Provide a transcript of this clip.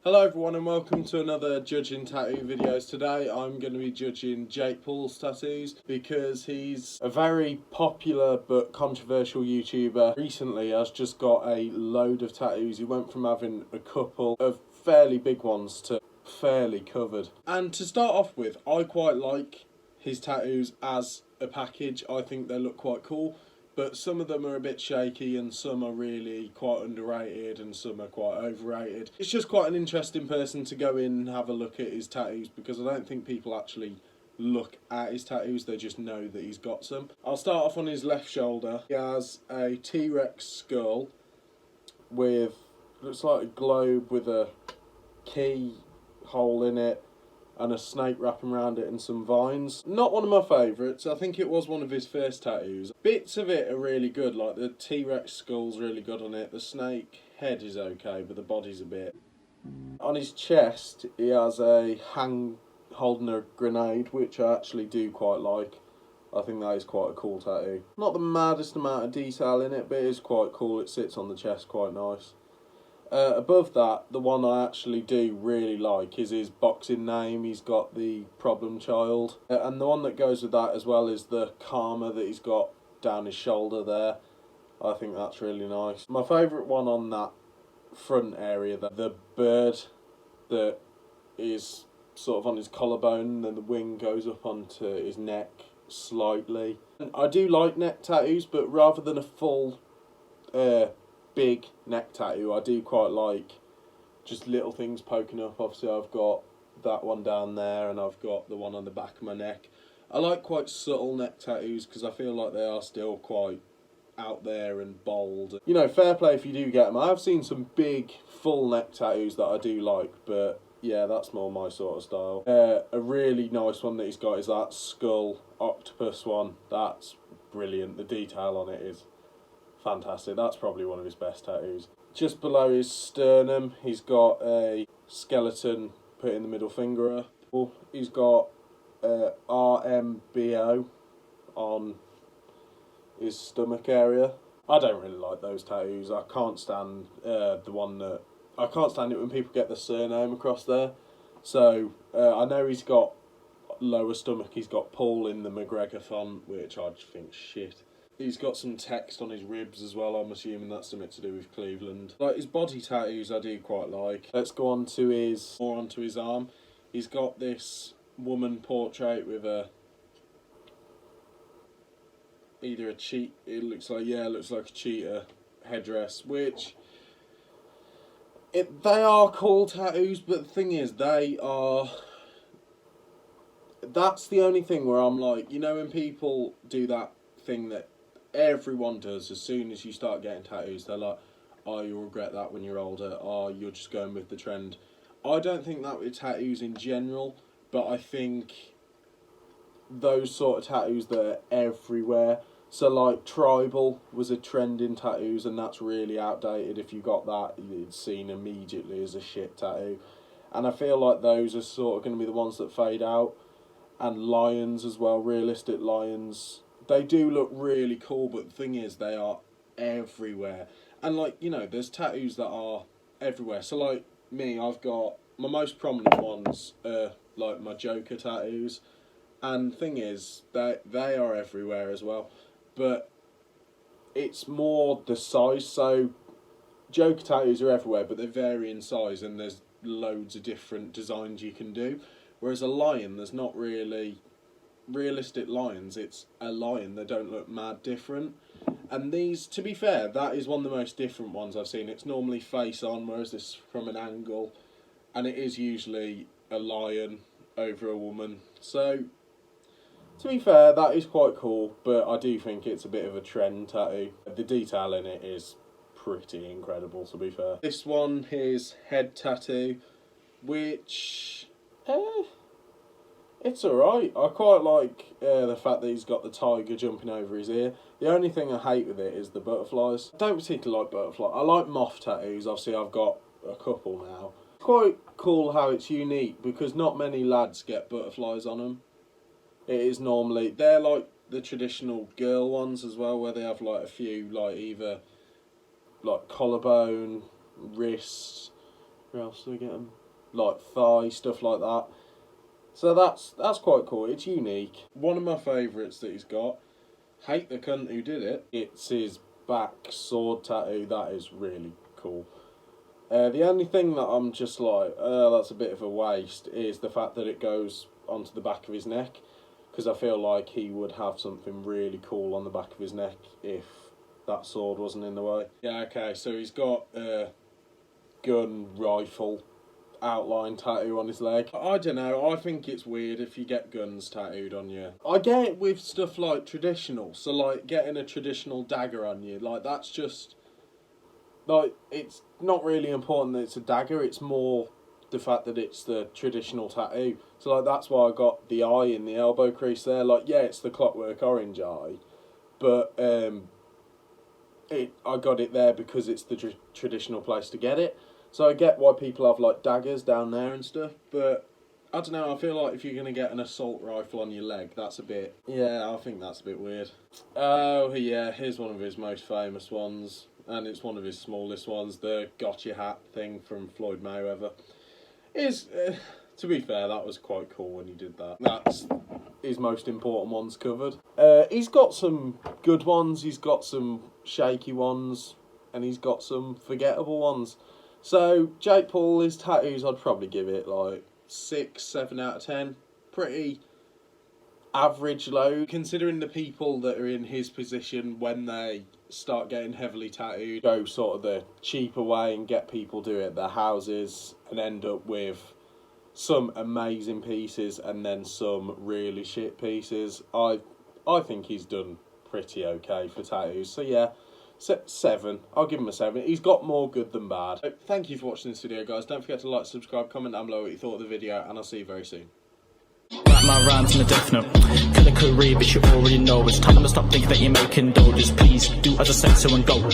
Hello everyone and welcome to another judging tattoo videos. Today I'm going to be judging Jake Paul's tattoos because he's a very popular but controversial YouTuber. Recently has just got a load of tattoos. He went from having a couple of fairly big ones to fairly covered. And to start off with, I quite like his tattoos as a package. I think they look quite cool. But some of them are a bit shaky and some are really quite underrated and some are quite overrated. It's just quite an interesting person to go in and have a look at his tattoos because I don't think people actually look at his tattoos, they just know that he's got some. I'll start off on his left shoulder. He has a T-Rex skull with, looks like a globe with a key hole in it and a snake wrapping around it and some vines. Not one of my favourites. I think it was one of his first tattoos. Bits of it are really good, like the T-Rex skull's really good on it. The snake head is okay, but the body's a bit. On his chest, he has a hand holding a grenade, which I actually do quite like. I think that is quite a cool tattoo. Not the maddest amount of detail in it, but it is quite cool. It sits on the chest quite nice. Above that, the one I actually do really like is his boxing name. He's got the problem child. And the one that goes with that as well is the karma that he's got down his shoulder there. I think that's really nice. My favourite one on that front area, the bird that is sort of on his collarbone and then the wing goes up onto his neck slightly. And I do like neck tattoos, but rather than a full big neck tattoo, I do quite like just little things poking up. Obviously I've got that one down there and I've got the one on the back of my neck. I like quite subtle neck tattoos because I feel like they are still quite out there and bold. You know, fair play if you do get them. I have seen some big full neck tattoos that I do like, but yeah, that's more my sort of style. A really nice one that he's got is that skull octopus one. That's brilliant. The detail on it is fantastic. That's probably one of his best tattoos. Just below his sternum, he's got a skeleton putting the middle finger up. He's got RMBO on his stomach area. I don't really like those tattoos. I can't stand I can't stand it when people get the surname across there. So I know he's got lower stomach. He's got Paul in the McGregor font, which I just think shit. He's got some text on his ribs as well. I'm assuming that's something to do with Cleveland. Like his body tattoos I do quite like. Let's go on to onto his arm. He's got this woman portrait with either a cheat, it looks like a cheetah headdress, which they are cool tattoos, but the thing is that's the only thing where I'm like, you know, when people do that thing that everyone does as soon as you start getting tattoos, they're like, oh, you'll regret that when you're older, oh, you're just going with the trend. I don't think that with tattoos in general, but I think those sort of tattoos that are everywhere, so like tribal was a trend in tattoos and that's really outdated. If you got that, it's seen immediately as a shit tattoo, and I feel like those are sort of going to be the ones that fade out. And lions as well, realistic lions, they do look really cool, but the thing is they are everywhere. And like, you know, there's tattoos that are everywhere. So like me, I've got my most prominent ones like my Joker tattoos, and thing is they are everywhere as well, but it's more the size. So Joker tattoos are everywhere, but they vary in size and there's loads of different designs you can do. Whereas a lion, there's not really realistic lions. It's a lion. They don't look mad different. And these, to be fair, that is one of the most different ones I've seen. It's normally face on, whereas this is from an angle. And it is usually a lion over a woman. So, to be fair, that is quite cool. But I do think it's a bit of a trend tattoo. The detail in it is pretty incredible, to be fair. This one, his head tattoo, which it's alright. I quite like the fact that he's got the tiger jumping over his ear. The only thing I hate with it is the butterflies. I don't particularly like butterflies. I like moth tattoos. Obviously I've got a couple now. It's quite cool how it's unique because not many lads get butterflies on them. It is normally, they're like the traditional girl ones as well, where they have like a few, like either like collarbone, wrist, Where else do we get them? Like thigh, stuff like that. So that's quite cool. It's unique. One of my favourites that he's got, hate the cunt who did it. It's his back sword tattoo. That is really cool. The only thing that I'm just like, that's a bit of a waste, is the fact that it goes onto the back of his neck. Because I feel like he would have something really cool on the back of his neck if that sword wasn't in the way. Yeah, okay, so he's got a gun, rifle, outline tattoo on his leg. I don't know, I think it's weird if you get guns tattooed on you. I get it with stuff like traditional, so like getting a traditional dagger on you, like that's just, like, it's not really important that it's a dagger, it's more the fact that it's the traditional tattoo. So like that's why I got the eye in the elbow crease there. Like, yeah, it's the Clockwork Orange eye, but I got it there because it's the traditional place to get it. So I get why people have like daggers down there and stuff, but I don't know, I feel like if you're going to get an assault rifle on your leg, that's a bit, yeah, I think that's a bit weird. Oh yeah, here's one of his most famous ones, and it's one of his smallest ones, the gotcha hat thing from Floyd Mayweather. To be fair, that was quite cool when he did that. That's his most important ones covered. He's got some good ones, he's got some shaky ones, and he's got some forgettable ones. So, Jake Paul, his tattoos, I'd probably give it like 6, 7 out of 10. Pretty average load. Considering the people that are in his position when they start getting heavily tattooed, go sort of the cheaper way and get people do it at their houses and end up with some amazing pieces and then some really shit pieces. I think he's done pretty okay for tattoos. So yeah, 7. I'll give him a 7. He's got more good than bad. So, thank you for watching this video, guys. Don't forget to like, subscribe, comment down below what you thought of the video, and I'll see you very soon. Write my rhymes in a death note. Kill a career, but you already know. It's time to stop thinking that you're making dough. Just please do as I said so and go.